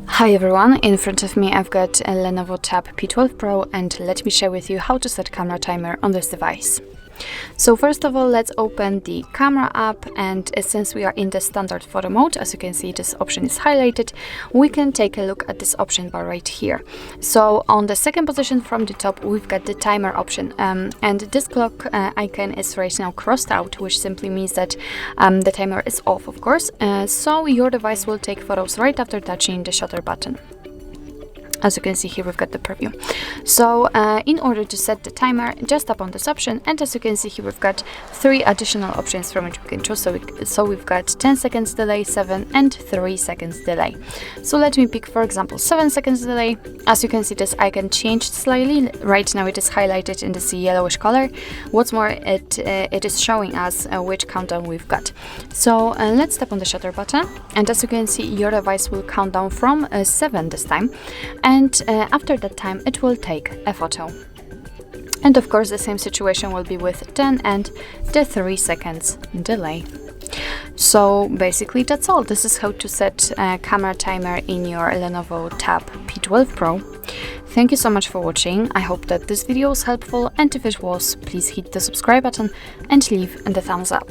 Hi everyone, in front of me I've got a LENOVO Tab P12 Pro, and let me share with you how to set camera timer on this device. So first of all, let's open the camera app, and since we are in the standard photo mode, as you can see this option is highlighted, we can take a look at this option bar right here. So on the second position from the top we've got the timer option, and this clock icon is right now crossed out, which simply means that the timer is off, of course, so your device will take photos right after touching the shutter button. As you can see here, we've got the preview. So in order to set the timer, just tap on this option, and as you can see here, we've got 3 additional options from which we can choose. So we've got 10 seconds delay, 7 and 3 seconds delay. So let me pick, for example, 7 seconds delay. As you can see, this icon changed slightly. Right now it is highlighted in this yellowish color. What's more, it is showing us which countdown we've got. So let's tap on the shutter button, and as you can see, your device will count down from 7 this time. And after that time it will take a photo. And of course the same situation will be with 10 and the 3 seconds delay. So basically that's all. This is how to set a camera timer in your LENOVO Tab P12 Pro. Thank you so much for watching. I hope that this video was helpful, and if it was, please hit the subscribe button and leave the thumbs up.